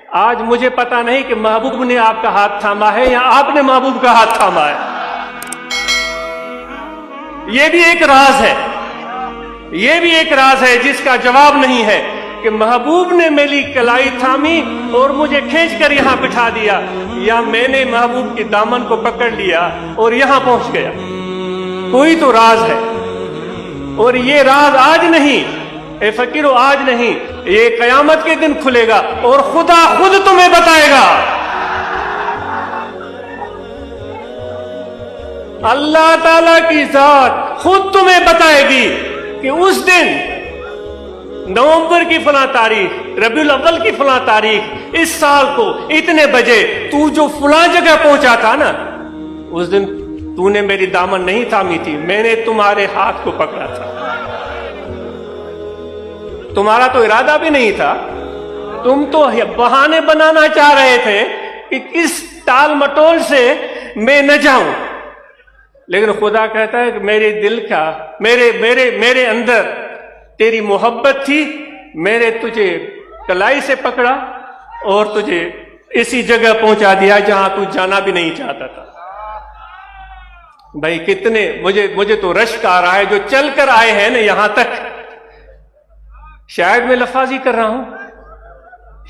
آج مجھے پتا نہیں کہ محبوب نے آپ کا ہاتھ تھاما ہے یا آپ نے محبوب کا ہاتھ تھاما ہے. یہ بھی ایک راز ہے، یہ بھی ایک راز ہے جس کا جواب نہیں ہے کہ محبوب نے میری کلائی تھامی اور مجھے کھینچ کر یہاں بٹھا دیا، یا میں نے محبوب کے دامن کو پکڑ لیا اور یہاں پہنچ گیا. کوئی تو راز ہے، اور یہ راز آج نہیں اے فقیرو، آج نہیں، یہ قیامت کے دن کھلے گا اور خدا خود تمہیں بتائے گا. اللہ تعالیٰ کی ذات خود تمہیں بتائے گی کہ اس دن نومبر کی فلاں تاریخ، ربیع الاول کی فلاں تاریخ، اس سال کو اتنے بجے تو جو فلاں جگہ پہنچا تھا نا، اس دن تو نے میری دامن نہیں تھامی تھی، میں نے تمہارے ہاتھ کو پکڑا تھا. تمہارا تو ارادہ بھی نہیں تھا، تم تو بہانے بنانا چاہ رہے تھے کہ اس ٹال مٹول سے میں نہ جاؤں. لیکن خدا کہتا ہے کہ میرے دل کا، میرے اندر تیری محبت تھی، میں نے تجھے کلائی سے پکڑا اور تجھے اسی جگہ پہنچا دیا جہاں تو جانا بھی نہیں چاہتا تھا. بھائی کتنے مجھے تو رشک آ رہا ہے جو چل کر آئے ہیں نا یہاں تک. شاید میں لفاظی کر رہا ہوں،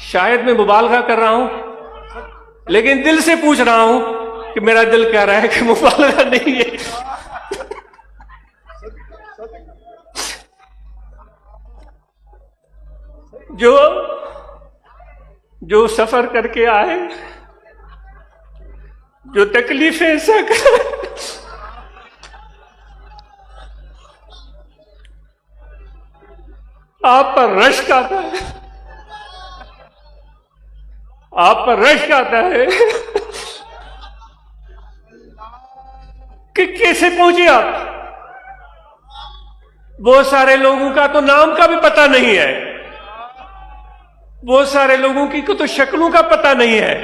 شاید میں مبالغہ کر رہا ہوں، لیکن دل سے پوچھ رہا ہوں کہ میرا دل کہہ رہا ہے کہ مبالغہ نہیں ہے. جو سفر کر کے آئے، جو تکلیفیں آپ پر رشک آتا ہے، آپ پر رشک آتا ہے کہ کیسے پہنچے آپ. بہت سارے لوگوں کا تو نام کا بھی پتہ نہیں ہے، بہت سارے لوگوں کی تو شکلوں کا پتہ نہیں ہے،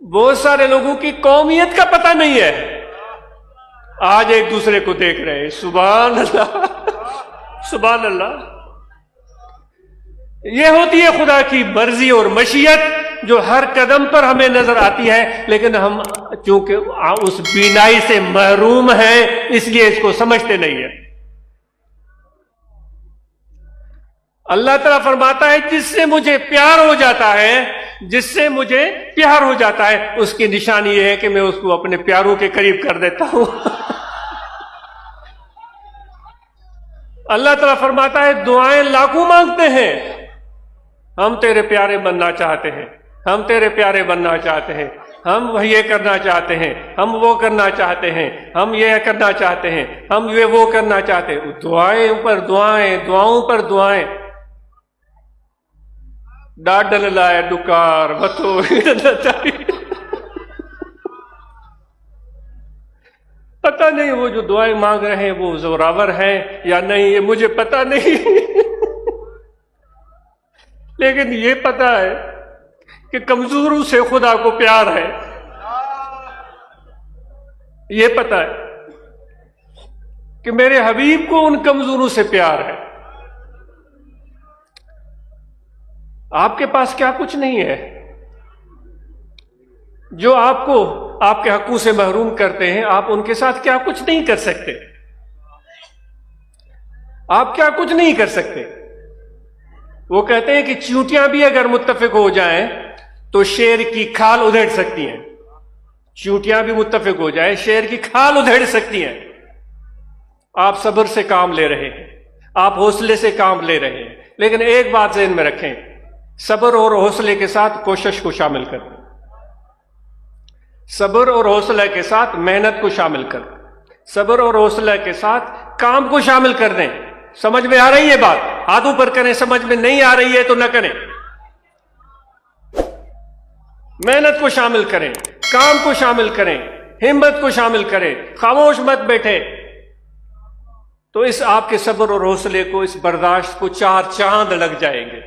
بہت سارے لوگوں کی قومیت کا پتہ نہیں ہے. آج ایک دوسرے کو دیکھ رہے ہیں. سبحان اللہ، سبحان اللہ. یہ ہوتی ہے خدا کی مرضی اور مشیت جو ہر قدم پر ہمیں نظر آتی ہے، لیکن ہم چونکہ اس بینائی سے محروم ہیں اس لیے اس کو سمجھتے نہیں ہیں. اللہ تعالیٰ فرماتا ہے جس سے مجھے پیار ہو جاتا ہے، جس سے مجھے پیار ہو جاتا ہے، اس کی نشانی یہ ہے کہ میں اس کو اپنے پیاروں کے قریب کر دیتا ہوں. اللہ تعالیٰ فرماتا ہے دعائیں لاکھوں مانگتے ہیں، ہم تیرے پیارے بننا چاہتے ہیں، ہم تیرے پیارے بننا چاہتے ہیں، ہم یہ کرنا چاہتے ہیں، ہم وہ کرنا چاہتے ہیں، ہم یہ کرنا چاہتے ہیں، ہم یہ وہ کرنا چاہتے ہیں. دعائیں پر دعائیں، دعاؤں پر دعائیں. ڈاڈل لائے ڈکار بتو. پتہ نہیں وہ جو دعائیں مانگ رہے ہیں وہ زوراور ہیں یا نہیں، یہ مجھے پتہ نہیں. لیکن یہ پتہ ہے کہ کمزوروں سے خدا کو پیار ہے. یہ پتہ ہے کہ میرے حبیب کو ان کمزوروں سے پیار ہے. آپ کے پاس کیا کچھ نہیں ہے جو آپ کو آپ کے حقوق سے محروم کرتے ہیں، آپ ان کے ساتھ کیا کچھ نہیں کر سکتے. آپ کیا کچھ نہیں کر سکتے. وہ کہتے ہیں کہ چیونٹیاں بھی اگر متفق ہو جائیں تو شیر کی کھال ادھیڑ سکتی ہیں. چیونٹیاں بھی متفق ہو جائیں، شیر کی کھال ادھیڑ سکتی ہیں. آپ صبر سے کام لے رہے ہیں، آپ حوصلے سے کام لے رہے ہیں، لیکن ایک بات ذہن میں رکھیں، صبر اور حوصلے کے ساتھ کوشش کو شامل کر دیں، صبر اور حوصلہ کے ساتھ محنت کو شامل کر دیں، صبر اور حوصلہ کے ساتھ کام کو شامل کر دیں. سمجھ میں آ رہی ہے بات؟ ہاتھوں پر کریں. سمجھ میں نہیں آ رہی ہے تو نہ کریں. محنت کو شامل کریں، کام کو شامل کریں، ہمت کو شامل کریں، خاموش مت بیٹھے. تو اس آپ کے صبر اور حوصلے کو، اس برداشت کو 4 چاند لگ جائیں گے.